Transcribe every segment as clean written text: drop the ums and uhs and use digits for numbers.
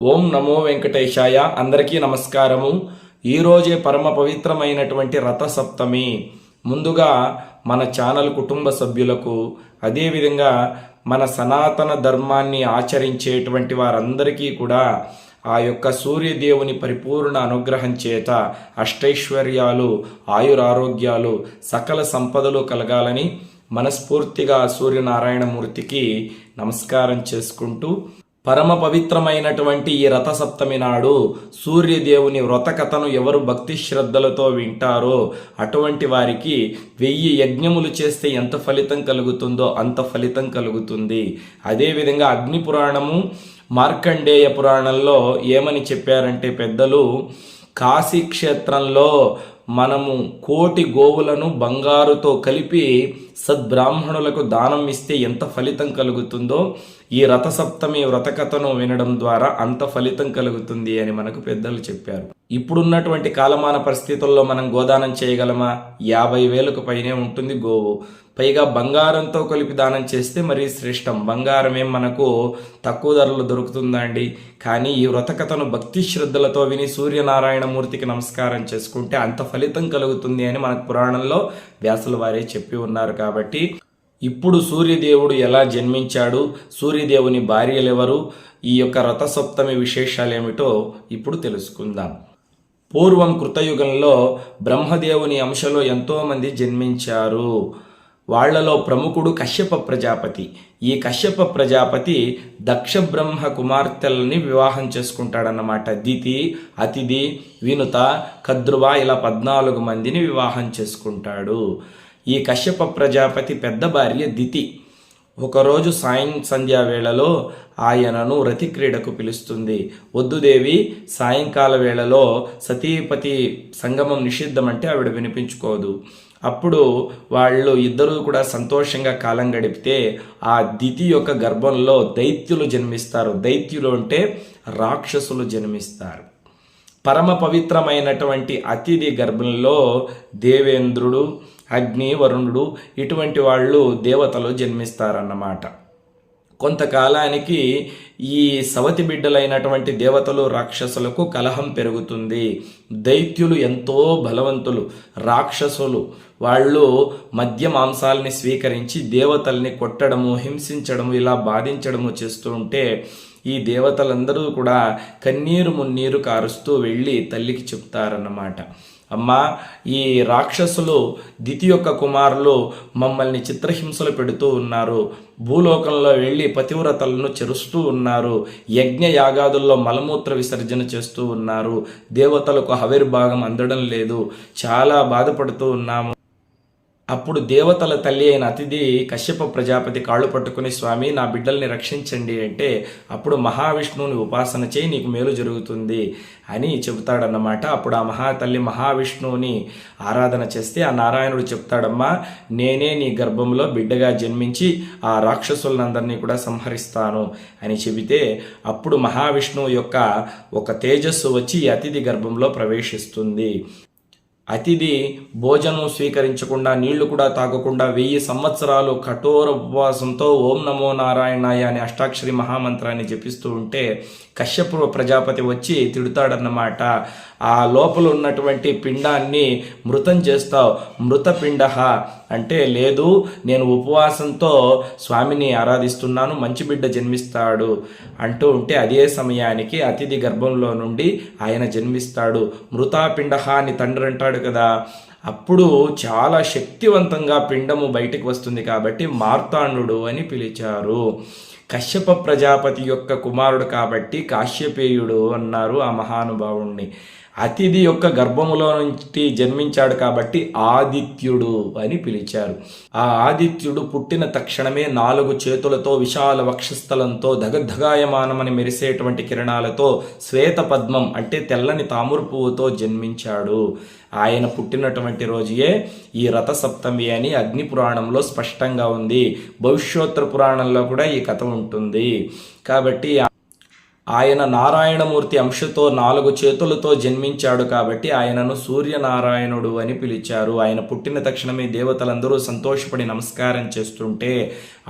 ఓం నమో వెంకటేశాయ. అందరికీ నమస్కారము. ఈరోజే పరమ పవిత్రమైనటువంటి రథసప్తమి. ముందుగా మన ఛానల్ కుటుంబ సభ్యులకు, అదేవిధంగా మన సనాతన ధర్మాన్ని ఆచరించేటువంటి వారందరికీ కూడా ఆ యొక్క సూర్యదేవుని పరిపూర్ణ అనుగ్రహం చేత అష్టైశ్వర్యాలు, ఆయురారోగ్యాలు, సకల సంపదలు కలగాలని మనస్ఫూర్తిగా సూర్యనారాయణమూర్తికి నమస్కారం చేసుకుంటూ, పరమ పవిత్రమైనటువంటి ఈ రథసప్తమి నాడు సూర్యదేవుని వ్రతకథను ఎవరు భక్తి శ్రద్ధలతో వింటారో అటువంటి వారికి 1000 యజ్ఞములు చేస్తే ఎంత ఫలితం కలుగుతుందో అంత ఫలితం కలుగుతుంది. అదేవిధంగా అగ్ని పురాణము, మార్కండేయ పురాణంలో ఏమని చెప్పారంటే పెద్దలు, కాశీ క్షేత్రంలో మనము 1,000,000 గోవులను బంగారుతో కలిపి సద్బ్రాహ్మణులకు దానం ఇస్తే ఎంత ఫలితం కలుగుతుందో ఈ రథసప్తమి వ్రతకథను వినడం ద్వారా అంత ఫలితం కలుగుతుంది అని మనకు పెద్దలు చెప్పారు. ఇప్పుడున్నటువంటి కాలమాన పరిస్థితుల్లో మనం గోదానం చేయగలమా? 50,000కు పైనే ఉంటుంది గోవు. పైగా బంగారంతో కలిపి దానం చేస్తే మరీ శ్రేష్టం. బంగారం ఏం మనకు తక్కువ ధరలో దొరుకుతుందా అండి? కానీ ఈ వ్రతకథను భక్తి శ్రద్ధలతో విని సూర్యనారాయణమూర్తికి నమస్కారం చేసుకుంటే అంత ఫలితం కలుగుతుంది అని మన పురాణంలో వ్యాసుల వారే చెప్పి ఉన్నారు. కాబట్టి ఇప్పుడు సూర్యదేవుడు ఎలా జన్మించాడు, సూర్యదేవుని భార్యలెవరు, ఈ యొక్క రథసప్తమి విశేషాలేమిటో ఇప్పుడు తెలుసుకుందాం. పూర్వం కృతయుగంలో బ్రహ్మదేవుని అంశలో ఎంతోమంది జన్మించారు. వాళ్లలో ప్రముఖుడు కశ్యప ప్రజాపతి. ఈ కశ్యప ప్రజాపతి దక్ష బ్రహ్మ కుమార్తెలని వివాహం చేసుకుంటాడన్నమాట. దితి, అతిథి, వినుత, కద్రువ ఇలా 14 మందిని వివాహం చేసుకుంటాడు. ఈ కశ్యప ప్రజాపతి పెద్ద భార్య దితి ఒకరోజు సంధ్యా వేళలో ఆయనను రతి క్రీడకు పిలుస్తుంది. వద్దు దేవి, సాయంకాల వేళలో సతీపతి సంగమం నిషిద్ధమంటే ఆవిడ వినిపించుకోదు. అప్పుడు వాళ్ళు ఇద్దరూ కూడా సంతోషంగా కాలం గడిపితే ఆ దితి యొక్క గర్భంలో దైత్యులు జన్మిస్తారు. దైత్యులు అంటే రాక్షసులు జన్మిస్తారు. పరమ పవిత్రమైనటువంటి అతిథి గర్భంలో దేవేంద్రుడు, అగ్ని, వరుణుడు ఇటువంటి వాళ్ళు దేవతలు జన్మిస్తారన్నమాట. కొంతకాలానికి ఈ సవతి బిడ్డలైనటువంటి దేవతలు రాక్షసులకు కలహం పెరుగుతుంది. దైత్యులు ఎంతో బలవంతులు, రాక్షసులు వాళ్ళు మద్య మాంసాలని స్వీకరించి దేవతల్ని కొట్టడము, హింసించడము, ఇలా బాధించడము చేస్తూ ఉంటే ఈ దేవతలందరూ కూడా కన్నీరు మున్నీరు కారుస్తూ వెళ్ళి తల్లికి చెప్తారన్నమాట. అమ్మా, ఈ రాక్షసులు దితి యొక్క కుమారులు మమ్మల్ని చిత్రహింసలు పెడుతూ ఉన్నారు. భూలోకంలో వెళ్ళి పతివ్రతలను చెరుస్తూ ఉన్నారు. యజ్ఞ యాగాదుల్లో మలమూత్ర విసర్జన చేస్తూ ఉన్నారు. దేవతలకు హవిర్భాగం అందడం లేదు. చాలా బాధపడుతూ ఉన్నాము. అప్పుడు దేవతల తల్లి అయిన అతిథి కశ్యప ప్రజాపతి కాళ్ళు పట్టుకుని, స్వామి నా బిడ్డల్ని రక్షించండి అంటే, అప్పుడు మహావిష్ణువుని ఉపాసన చేయి, నీకు మేలు జరుగుతుంది అని చెబుతాడన్నమాట. అప్పుడు ఆ మహాతల్లి మహావిష్ణువుని ఆరాధన చేస్తే ఆ నారాయణుడు చెప్తాడమ్మా, నేనే నీ గర్భంలో బిడ్డగా జన్మించి ఆ రాక్షసులందరినీ కూడా సంహరిస్తాను అని చెబితే అప్పుడు మహావిష్ణువు యొక్క ఒక తేజస్సు వచ్చి ఈ అతిథి గర్భంలో ప్రవేశిస్తుంది. అతిథి భోజనం స్వీకరించకుండా, నీళ్లు కూడా తాగకుండా 1000 సంవత్సరాలు కఠోర ఉపవాసంతో ఓం నమో నారాయణాయ అనే అష్టాక్షరి మహామంత్రాన్ని జపిస్తూ ఉంటే కశ్యప ప్రజాపతి వచ్చి తిడతాడన్నమాట. ఆ లోపల ఉన్నటువంటి పిండాన్ని మృతం చేస్తావు, మృతపిండ అంటే, లేదు నేను ఉపవాసంతో స్వామిని ఆరాధిస్తున్నాను, మంచి బిడ్డ జన్మిస్తాడు అంటూ ఉంటే అదే సమయానికి అతిథి గర్భంలో నుండి ఆయన జన్మిస్తాడు. మృతాపిండ అని తండ్రి అంటాడు కదా. అప్పుడు చాలా శక్తివంతంగా పిండము బయటికి వస్తుంది కాబట్టి మార్తాండు అని పిలిచారు. కశ్యప ప్రజాపతి యొక్క కుమారుడు కాబట్టి కాశ్యపేయుడు అన్నారు ఆ మహానుభావుణ్ణి. అతిథి యొక్క గర్భములో నుంచి జన్మించాడు కాబట్టి ఆదిత్యుడు అని పిలిచారు. ఆ ఆదిత్యుడు పుట్టిన తక్షణమే 4 చేతులతో, విశాల వక్షస్థలంతో, దగద్ధగాయమానమని మెరిసేటువంటి కిరణాలతో, శ్వేత పద్మం అంటే తెల్లని తామర పువ్వుతో జన్మించాడు. ఆయన పుట్టినటువంటి రోజుయే ఈ రథసప్తమి అని అగ్ని పురాణంలో స్పష్టంగా ఉంది. భవిష్యోత్తర పురాణంలో కూడా ఈ కథ ఉంటుంది. కాబట్టి ఆయన నారాయణమూర్తి అంశతో 4 చేతులతో జన్మించాడు కాబట్టి ఆయనను సూర్యనారాయణుడు అని పిలిచారు. ఆయన పుట్టిన తక్షణమే దేవతలందరూ సంతోషపడి నమస్కారం చేస్తుంటే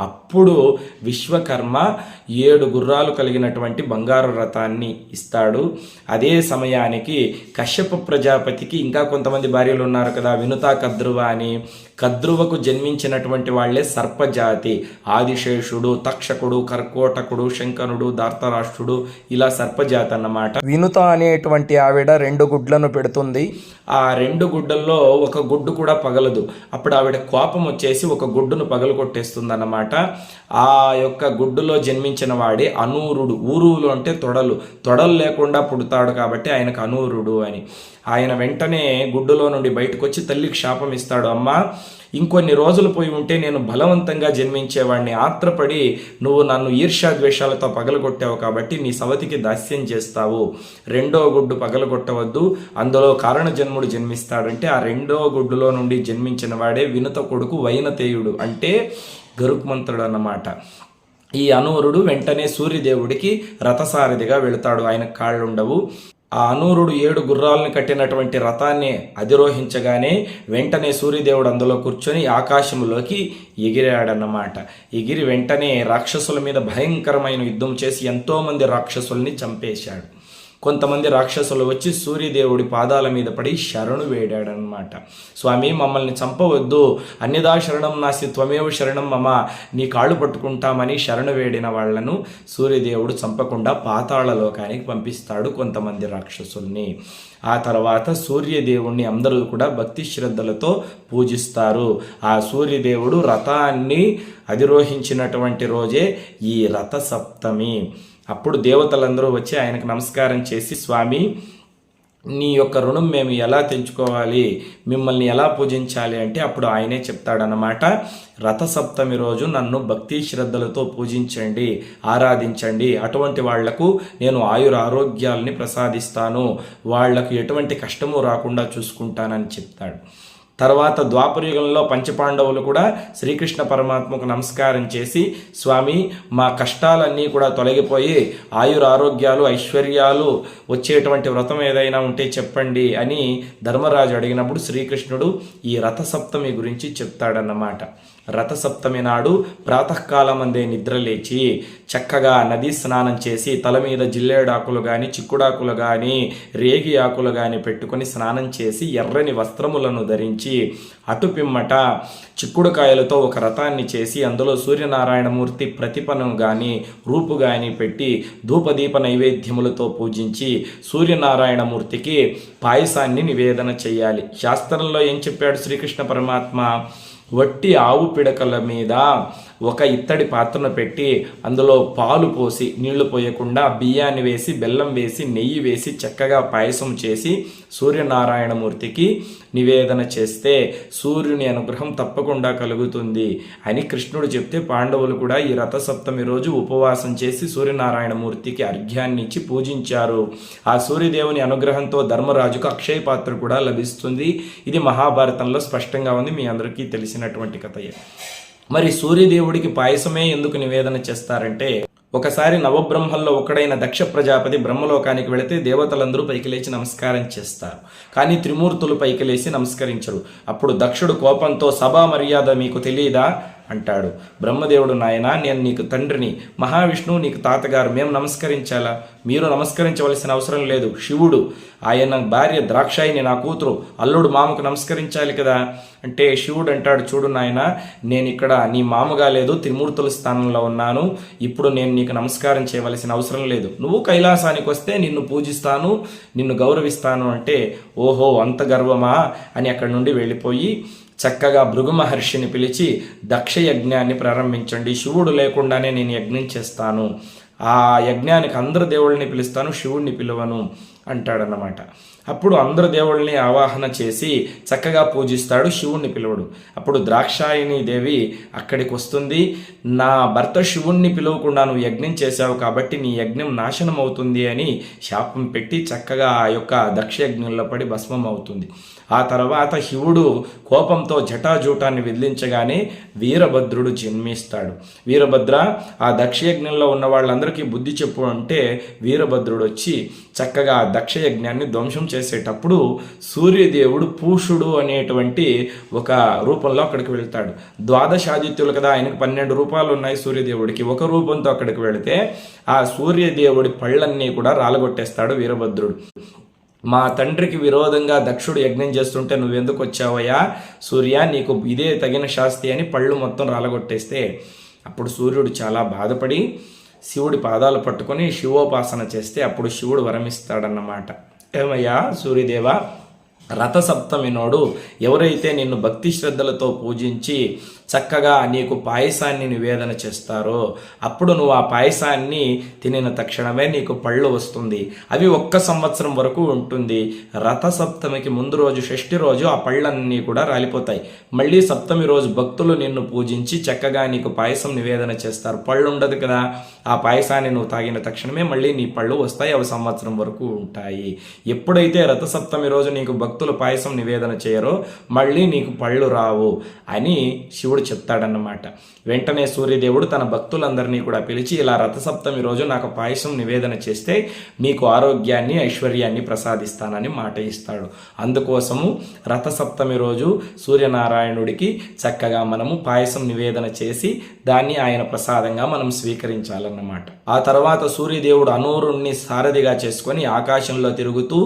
అప్పుడు విశ్వకర్మ 7 గుర్రాలు కలిగినటువంటి బంగారు రథాన్ని ఇస్తాడు. అదే సమయానికి కశ్యప ప్రజాపతికి ఇంకా కొంతమంది భార్యలు ఉన్నారు కదా, వినుత, కద్రువ అని. కద్రువకు జన్మించినటువంటి వాళ్లే సర్పజాతి. ఆదిశేషుడు, తక్షకుడు, కర్కోటకుడు, శంకనుడు, ధార్తరాష్ట్రుడు, ఇలా సర్పజాతి అన్నమాట. వినుత అనేటువంటి ఆవిడ 2 గుడ్లను పెడుతుంది. ఆ 2 గుడ్డల్లో ఒక గుడ్డు కూడా పగలదు. అప్పుడు ఆవిడ కోపం వచ్చేసి ఒక గుడ్డును పగలగొట్టేస్తుంది అన్నమాట. ఆ యొక్క గుడ్డులో జన్మించిన వాడే అనూరుడు. ఊరువులు అంటే తొడలు లేకుండా పుడతాడు కాబట్టి ఆయనకు అనూరుడు అని. ఆయన వెంటనే గుడ్డులో నుండి బయటకు వచ్చి తల్లికి శాపం ఇస్తాడు. అమ్మ, ఇంకొన్ని రోజులు పోయి ఉంటే నేను బలవంతంగా జన్మించేవాడిని. ఆత్రపడి నువ్వు నన్ను ఈర్ష్యాద్వేషాలతో పగలగొట్టావు కాబట్టి నీ సవతికి దాస్యం చేస్తావు. 2వ గుడ్డు పగలగొట్టవద్దు, అందులో కారణ జన్ముడు జన్మిస్తాడంటే ఆ 2వ గుడ్డులో నుండి జన్మించిన వాడే వినుత కొడుకు వైనతేయుడు, అంటే గరుక్మంతుడు అన్నమాట. ఈ అనూరుడు వెంటనే సూర్యదేవుడికి రథసారథిగా వెళుతాడు. ఆయన కాళ్ళుండవు. ఆ అనూరుడు 7 గుర్రాలను కట్టినటువంటి రథాన్ని అధిరోహించగానే వెంటనే సూర్యదేవుడు అందులో కూర్చొని ఆకాశంలోకి ఎగిరాడన్నమాట. ఎగిరి వెంటనే రాక్షసుల మీద భయంకరమైన యుద్ధం చేసి ఎంతోమంది రాక్షసుల్ని చంపేశాడు. కొంతమంది రాక్షసులు వచ్చి సూర్యదేవుడి పాదాల మీద పడి శరణు వేడాడనమాట. స్వామి, మమ్మల్ని చంపవద్దు, అన్యదా శరణం నాసి త్వమేవ శరణం మమ, నీ కాళ్ళు పట్టుకుంటామని శరణు వేడిన వాళ్లను సూర్యదేవుడు చంపకుండా పాతాళ లోకానికి పంపిస్తాడు కొంతమంది రాక్షసుల్ని. ఆ తర్వాత సూర్యదేవుణ్ణి అందరూ కూడా భక్తి శ్రద్ధలతో పూజిస్తారు. ఆ సూర్యదేవుడు రథాన్ని అధిరోహించినటువంటి రోజే ఈ రథ సప్తమి. అప్పుడు దేవతలందరూ వచ్చి ఆయనకు నమస్కారం చేసి, స్వామి, నీ యొక్క రుణం మేము ఎలా తెంచుకోవాలి, మిమ్మల్ని ఎలా పూజించాలి అంటే అప్పుడు ఆయనే చెప్తాడనమాట. రథసప్తమి రోజు నన్ను భక్తి శ్రద్ధలతో పూజించండి, ఆరాధించండి. అటువంటి వాళ్లకు నేను ఆరోగ్యాలని ప్రసాదిస్తాను, వాళ్లకు ఎటువంటి కష్టము రాకుండా చూసుకుంటానని చెప్తాడు. తర్వాత ద్వాపరయుగంలో పంచపాండవులు కూడా శ్రీకృష్ణ పరమాత్మకు నమస్కారం చేసి, స్వామి, మా కష్టాలన్నీ కూడా తొలగిపోయి ఆరోగ్యాలు, ఐశ్వర్యాలు వచ్చేటువంటి వ్రతం ఏదైనా ఉంటే చెప్పండి అని ధర్మరాజు అడిగినప్పుడు శ్రీకృష్ణుడు ఈ రథసప్తమి గురించి చెప్తాడన్నమాట. రథసప్తమి నాడు ప్రాతకాలమందే నిద్రలేచి చక్కగా నదీ స్నానం చేసి తల మీద జిల్లేడాకులు కానీ, చిక్కుడాకులు కానీ, రేగి ఆకులు కానీ పెట్టుకొని స్నానం చేసి ఎర్రని వస్త్రములను ధరించి అటుపిమ్మట చిక్కుడుకాయలతో ఒక రథాన్ని చేసి అందులో సూర్యనారాయణమూర్తి ప్రతిపను కానీ, రూపు కానీ పెట్టి ధూపదీప నైవేద్యములతో పూజించి సూర్యనారాయణమూర్తికి పాయసాన్ని నివేదన చేయాలి. శాస్త్రంలో ఏం చెప్పాడు శ్రీకృష్ణ పరమాత్మ? వట్టి ఆవు పిడకల మీద ఒక ఇత్తడి పాత్రను పెట్టి అందులో పాలు పోసి, నీళ్లు పోయకుండా బియ్యాన్ని వేసి, బెల్లం వేసి, నెయ్యి వేసి చక్కగా పాయసం చేసి సూర్యనారాయణమూర్తికి నివేదన చేస్తే సూర్యుని అనుగ్రహం తప్పకుండా కలుగుతుంది అని కృష్ణుడు చెప్తే పాండవులు కూడా ఈ రథసప్తమి రోజు ఉపవాసం చేసి సూర్యనారాయణమూర్తికి అర్ఘ్యాన్ని ఇచ్చి పూజించారు. ఆ సూర్యదేవుని అనుగ్రహంతో ధర్మరాజుకు అక్షయ పాత్ర కూడా లభిస్తుంది. ఇది మహాభారతంలో స్పష్టంగా ఉంది, మీ అందరికీ తెలిసినటువంటి కథయే. మరి సూర్యదేవుడికి పాయసమే ఎందుకు నివేదన చేస్తారంటే, ఒకసారి నవబ్రహ్మల్లో ఒకడైన దక్ష ప్రజాపతి బ్రహ్మలోకానికి వెళితే దేవతలందరూ పైకి లేచి నమస్కారం చేస్తారు, కానీ త్రిమూర్తులు పైకి లేచి నమస్కరించరు. అప్పుడు దక్షుడు కోపంతో, సభా మర్యాద మీకు తెలియదా అంటాడు. బ్రహ్మదేవుడు, నాయన, నేను నీకు తండ్రిని, మహావిష్ణువు నీకు తాతగారు, మేము నమస్కరించాలా? మీరు నమస్కరించవలసిన అవసరం లేదు. శివుడు, ఆయన భార్య ద్రాక్షాయిని నా కూతురు, అల్లుడు మామకు నమస్కరించాలి కదా అంటే శివుడు అంటాడు, చూడు నాయన, నేను ఇక్కడ నీ మామగా లేదు, త్రిమూర్తుల స్థానంలో ఉన్నాను. ఇప్పుడు నేను నీకు నమస్కారం చేయవలసిన అవసరం లేదు. నువ్వు కైలాసానికి వస్తే నిన్ను పూజిస్తాను, నిన్ను గౌరవిస్తాను అంటే, ఓహో అంత గర్వమా అని అక్కడి నుండి వెళ్ళిపోయి చక్కగా భృగు మహర్షిని పిలిచి దక్ష యజ్ఞాన్ని ప్రారంభించండి, శివుడు లేకుండానే నేను యజ్ఞం చేస్తాను, ఆ యజ్ఞానికి అందరు దేవుళ్ళని పిలుస్తాను, శివుడిని పిలువను అంటాడన్నమాట. అప్పుడు అందరు దేవుళ్ళని ఆవాహన చేసి చక్కగా పూజిస్తాడు, శివుణ్ణి పిలువడు. అప్పుడు ద్రాక్షాయణి దేవి అక్కడికి వస్తుంది. నా భర్త శివుణ్ణి పిలవకుండా నువ్వు యజ్ఞం చేశావు కాబట్టి నీ యజ్ఞం నాశనం అవుతుంది అని శాపం పెట్టి చక్కగా ఆ యొక్క దక్షయజ్ఞంలో పడి భస్మం అవుతుంది. ఆ తర్వాత శివుడు కోపంతో జటాజూటాన్ని విదిలించగానే వీరభద్రుడు జన్మిస్తాడు. వీరభద్ర, ఆ దక్షయజ్ఞంలో ఉన్న వాళ్ళందరికీ బుద్ధి చెప్పు అంటే వీరభద్రుడు వచ్చి చక్కగా దక్షయజ్ఞాన్ని ధ్వంసం చేసేటప్పుడు సూర్యదేవుడు పూషుడు అనేటువంటి ఒక రూపంలో అక్కడికి వెళ్తాడు. ద్వాదశాదిత్యులు కదా, ఆయనకు 12 రూపాలు ఉన్నాయి. సూర్యదేవుడికి ఒక రూపంతో అక్కడికి వెళితే ఆ సూర్యదేవుడి పళ్ళన్నీ కూడా రాలగొట్టేస్తాడు వీరభద్రుడు. మా తండ్రికి విరోధంగా దక్షుడు యజ్ఞం చేస్తుంటే నువ్వెందుకు వచ్చావయ్యా సూర్య, నీకు ఇదే తగిన శాస్తి అని పళ్ళు మొత్తం రాలగొట్టేస్తే అప్పుడు సూర్యుడు చాలా బాధపడి శివుడి పాదాలు పట్టుకొని శివోపాసన చేస్తే అప్పుడు శివుడు వరమిస్తాడన్నమాట. ఏమయ్యా సూర్యదేవ, రథసప్తమి నాడు ఎవరైతే నిన్ను భక్తి శ్రద్ధలతో పూజించి చక్కగా నీకు పాయసాన్ని నివేదన చేస్తారో అప్పుడు నువ్వు ఆ పాయసాన్ని తినిన తక్షణమే నీకు పళ్ళు వస్తుంది. అవి 1 సంవత్సరం వరకు ఉంటుంది. రథసప్తమికి ముందు రోజు, షష్ఠి రోజు ఆ పళ్ళన్నీ కూడా రాలిపోతాయి. మళ్ళీ సప్తమి రోజు భక్తులు నిన్ను పూజించి చక్కగా నీకు పాయసం నివేదన చేస్తారు. పళ్ళు ఉండదు కదా, ఆ పాయసాన్ని నువ్వు తాగిన తక్షణమే మళ్ళీ నీ పళ్ళు వస్తాయి. అవి సంవత్సరం వరకు ఉంటాయి. ఎప్పుడైతే రథసప్తమి రోజు నీకు భక్తులు పాయసం నివేదన చేయరో మళ్ళీ నీకు పళ్ళు రావు అని శివుడు చెప్తాడన్నమాట. వెంటనే సూర్యదేవుడు తన భక్తులందరినీ కూడా పిలిచి ఇలా రథసప్తమి రోజు నాకు పాయసం నివేదన చేస్తే మీకు ఆరోగ్యాన్ని ఐశ్వర్యాన్ని ప్రసాదిస్తానని మాట ఇస్తాడు. అందుకోసము రథసప్తమి రోజు సూర్యనారాయణుడికి చక్కగా మనము పాయసం నివేదన చేసి దాన్ని ఆయన ప్రసాదంగా మనం స్వీకరించాలన్నమాట. ఆ తర్వాత సూర్యదేవుడు అనూరుణ్ణి సారథిగా చేసుకొని ఆకాశంలో తిరుగుతూ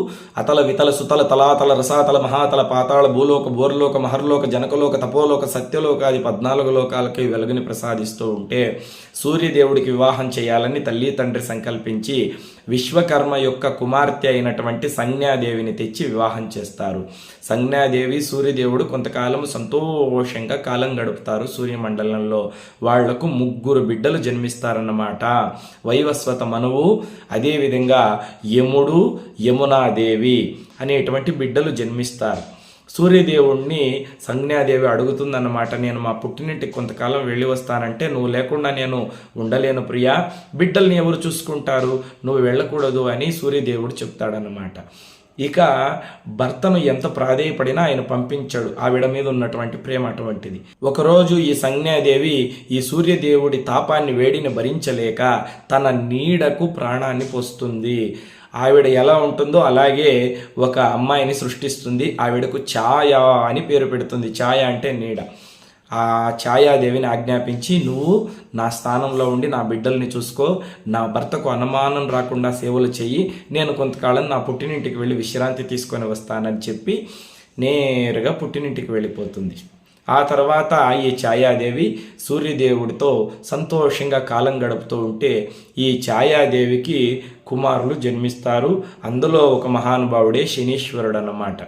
అతల వితల సుతల తలాతల రసాతల మహాతల పాతాళ భూలోక బోర్లోక మహర్లోక జనకలోక తపోలోక సత్యలోకాది 14 లోకాలకి వెలుగుని ప్రసాదిస్తూ ఉంటే సూర్యదేవుడికి వివాహం చేయాలని తల్లి తండ్రి సంకల్పించి విశ్వకర్మ యొక్క కుమార్తె అయినటువంటి సంజ్ఞాదేవిని తెచ్చి వివాహం చేస్తారు. సంజ్ఞాదేవి సూర్యదేవుడు కొంతకాలం సంతోషంగా కాలం గడుపుతారు సూర్యమండలంలో. వాళ్లకు 3 బిడ్డలు జన్మిస్తారన్నమాట. వైవస్వత మనువు, అదేవిధంగా యముడు, యమునాదేవి అనేటువంటి బిడ్డలు జన్మిస్తారు. సూర్యదేవుణ్ణి సంజ్ఞాదేవి అడుగుతుందన్నమాట, నేను మా పుట్టినింటికి కొంతకాలం వెళ్ళి వస్తానంటే నువ్వు లేకుండా నేను ఉండలేను ప్రియా, బిడ్డల్ని ఎవరు చూసుకుంటారు, నువ్వు వెళ్ళకూడదు అని సూర్యదేవుడు చెప్తాడన్నమాట. ఇక భర్తను ఎంత ప్రాధేయపడినా ఆయన పంపించాడు. ఆవిడ మీద ఉన్నటువంటి ప్రేమ అటువంటిది. ఒకరోజు ఈ సంజ్ఞాదేవి ఈ సూర్యదేవుడి తాపాన్ని వేడిని భరించలేక తన నీడకు ప్రాణాన్ని పోస్తుంది. ఆవిడ ఎలా ఉంటుందో అలాగే ఒక అమ్మాయిని సృష్టిస్తుంది. ఆవిడకు ఛాయ అని పేరు పెడుతుంది. ఛాయ అంటే నీడ. ఆ ఛాయాదేవిని ఆజ్ఞాపించి నువ్వు నా స్థానంలో ఉండి నా బిడ్డల్ని చూసుకో, నా భర్తకు అనుమానం రాకుండా సేవలు చెయ్యి, నేను కొంతకాలం నా పుట్టినింటికి వెళ్ళి విశ్రాంతి తీసుకొని వస్తానని చెప్పి నేరుగా పుట్టినింటికి వెళ్ళిపోతుంది. ఆ తర్వాత ఈ ఛాయాదేవి సూర్యదేవుడితో సంతోషంగా కాలం గడుపుతూ ఉంటే ఈ ఛాయాదేవికి కుమారులు జన్మిస్తారు. అందులో ఒక మహానుభావుడే శనీశ్వరుడు అన్నమాట.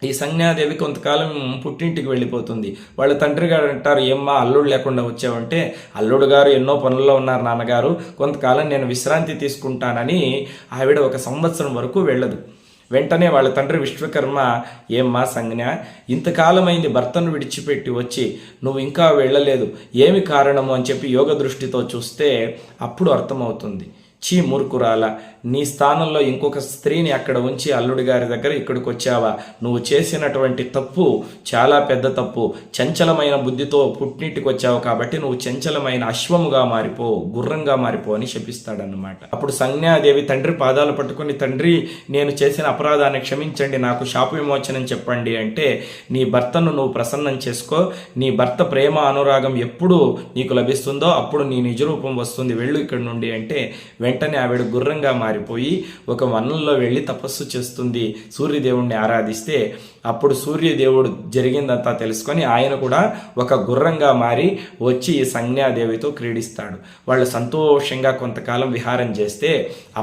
ఈ సంజ్ఞాదేవి కొంతకాలం పుట్టింటికి వెళ్ళిపోతుంది. వాళ్ళ తండ్రి గారు అంటారు, ఏమ్మా అల్లుడు లేకుండా వచ్చావంటే, అల్లుడు గారు ఎన్నో పనుల్లో ఉన్నారు నాన్నగారు, కొంతకాలం నేను విశ్రాంతి తీసుకుంటానని ఆవిడ 1 సంవత్సరం వరకు వెళ్ళదు. వెంటనే వాళ్ళ తండ్రి విశ్వకర్మ, ఏమ్మా సంజ్ఞ, ఇంతకాలమైంది భర్తను విడిచిపెట్టి వచ్చి నువ్వు ఇంకా వెళ్ళలేదు, ఏమి కారణము అని చెప్పి యోగ దృష్టితో చూస్తే అప్పుడు అర్థమవుతుంది. చీ మూర్ఖురాల, నీ స్థానంలో ఇంకొక స్త్రీని అక్కడ ఉంచి అల్లుడి గారి దగ్గర ఇక్కడికి వచ్చావా, నువ్వు చేసినటువంటి తప్పు చాలా పెద్ద తప్పు, చంచలమైన బుద్ధితో పుట్టింటికి వచ్చావు కాబట్టి నువ్వు చంచలమైన అశ్వముగా మారిపో, గుర్రంగా మారిపో అని శపిస్తాడన్నమాట. అప్పుడు సంజ్ఞాదేవి తండ్రి పాదాలు పట్టుకుని, తండ్రి నేను చేసిన అపరాధాన్ని క్షమించండి, నాకు శాప విమోచనం చెప్పండి అంటే, నీ భర్తను నువ్వు ప్రసన్నం చేసుకో, నీ భర్త ప్రేమ అనురాగం ఎప్పుడు నీకు లభిస్తుందో అప్పుడు నీ నిజరూపం వస్తుంది, వెళ్ళు ఇక్కడి నుండి అంటే వెంటనే ఆవిడ గుర్రంగా మారిపోయి ఒక వనంలో వెళ్ళి తపస్సు చేస్తుంది. సూర్యదేవుణ్ణి ఆరాధిస్తే అప్పుడు సూర్యదేవుడు జరిగిందంతా తెలుసుకొని ఆయన కూడా ఒక గుర్రంగా మారి వచ్చి సంజ్ఞాదేవితో క్రీడిస్తాడు. వాళ్ళు సంతోషంగా కొంతకాలం విహారం చేస్తే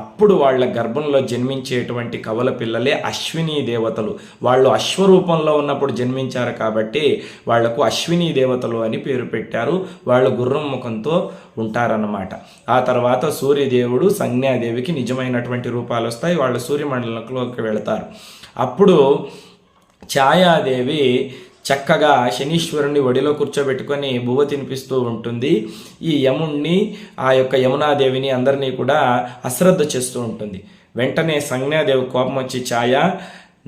అప్పుడు వాళ్ళ గర్భంలో జన్మించేటువంటి కవల పిల్లలే అశ్విని దేవతలు. వాళ్ళు అశ్వరూపంలో ఉన్నప్పుడు జన్మించారు కాబట్టి వాళ్లకు అశ్విని దేవతలు అని పేరు పెట్టారు. వాళ్ళు గుర్రం ముఖంతో ఉంటారన్నమాట. ఆ తర్వాత సూర్యదేవుడు సంజ్ఞాదేవికి నిజమైనటువంటి రూపాలు వస్తాయి. వాళ్ళు సూర్యమండలంలోకి వెళతారు. అప్పుడు ఛాయాదేవి చక్కగా శనీశ్వరుని ఒడిలో కూర్చోబెట్టుకొని బువ్వ తినిపిస్తూ ఉంటుంది. ఈ యముణ్ణి, ఆ యొక్క యమునాదేవిని అందరినీ కూడా అశ్రద్ధ చేస్తూ ఉంటుంది. వెంటనే సంజ్ఞాదేవి కోపం వచ్చి, ఛాయ,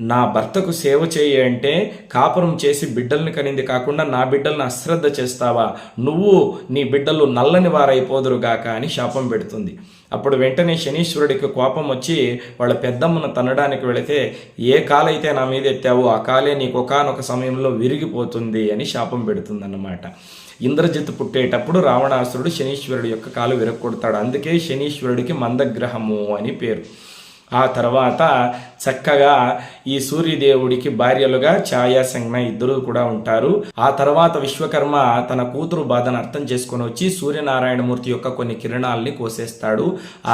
నా భర్తకు సేవ చేయి అంటే కాపురం చేసి బిడ్డల్ని కనింది కాకుండా నా బిడ్డలను అశ్రద్ధ చేస్తావా? నువ్వు నీ బిడ్డలు నల్లని వారైపోదురుగాక అని శాపం పెడుతుంది. అప్పుడు వెంటనే శనీశ్వరుడికి కోపం వచ్చి వాళ్ళ పెద్దమ్మను తన్నడానికి వెళితే, ఏ కాలైతే నా మీద ఎత్తావో ఆ కాలే నీకు ఒకానొక సమయంలో విరిగిపోతుంది అని శాపం పెడుతుందన్నమాట. ఇంద్రజిత్ పుట్టేటప్పుడు రావణాసురుడు శనీశ్వరుడి యొక్క కాలు విరగొడతాడు. అందుకే శనీశ్వరుడికి మందగ్రహము అని పేరు. ఆ తర్వాత చక్కగా ఈ సూర్యదేవుడికి భార్యలుగా ఛాయా, సంజ్ఞ ఇద్దరు కూడా ఉంటారు. ఆ తర్వాత విశ్వకర్మ తన కూతురు బాధను అర్థం చేసుకొని వచ్చి సూర్యనారాయణమూర్తి యొక్క కొన్ని కిరణాలని కోసేస్తాడు.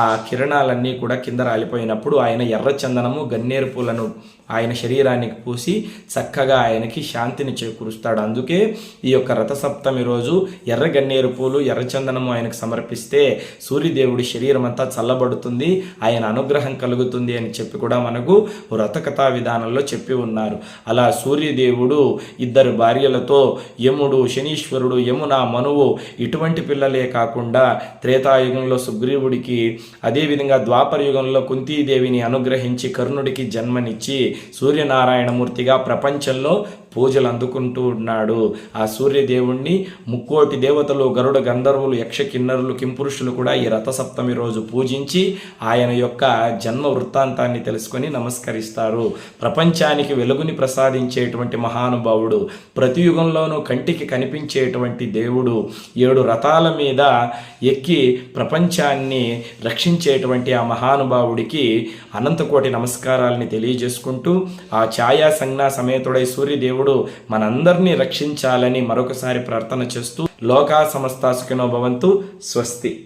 ఆ కిరణాలన్నీ కూడా కింద రాలిపోయినప్పుడు ఆయన ఎర్ర చందనము, గన్నేరు పూలను ఆయన శరీరానికి పూసి చక్కగా ఆయనకి శాంతిని చేకూరుస్తాడు. అందుకే ఈ యొక్క రథసప్తమి రోజు ఎర్ర గన్నేరు పూలు, ఎర్రచందనము ఆయనకు సమర్పిస్తే సూర్యదేవుడి శరీరం అంతా చల్లబడుతుంది, ఆయన అనుగ్రహం కలుగుతుంది అని చెప్పి కూడా మనకు వ్రతకథా విధానంలో చెప్పి ఉన్నారు. అలా సూర్యదేవుడు ఇద్దరు భార్యలతో యముడు, శనీశ్వరుడు, యమున, మనువు ఇటువంటి పిల్లలే కాకుండా త్రేతాయుగంలో సుగ్రీవుడికి, అదేవిధంగా ద్వాపర యుగంలో కుంతీదేవిని అనుగ్రహించి కర్ణుడికి జన్మనిచ్చి సూర్యనారాయణమూర్తిగా ప్రపంచంలో పూజలు అందుకుంటూ ఉన్నాడు. ఆ సూర్యదేవుణ్ణి ముక్కోటి దేవతలు, గరుడ, గంధర్వులు, యక్ష, కిన్నరులు, కింపురుషులు కూడా ఈ రథసప్తమి రోజు పూజించి ఆయన యొక్క జన్మ వృత్తాంతాన్ని తెలుసుకొని నమస్కరిస్తారు. ప్రపంచానికి వెలుగుని ప్రసాదించేటువంటి మహానుభావుడు, ప్రతి యుగంలోనూ కంటికి కనిపించేటువంటి దేవుడు, 7 రథాల మీద ఎక్కి ప్రపంచాన్ని రక్షించేటువంటి ఆ మహానుభావుడికి అనంతకోటి నమస్కారాలని తెలియజేసుకుంటూ ఆ ఛాయా, సంజ్ఞ సమేతుడై సూర్యదేవుడు మనందరినీ రక్షించాలని మరొకసారి ప్రార్థన చేస్తూ లోకా సమస్తా సుఖినో భవంతు. స్వస్తి.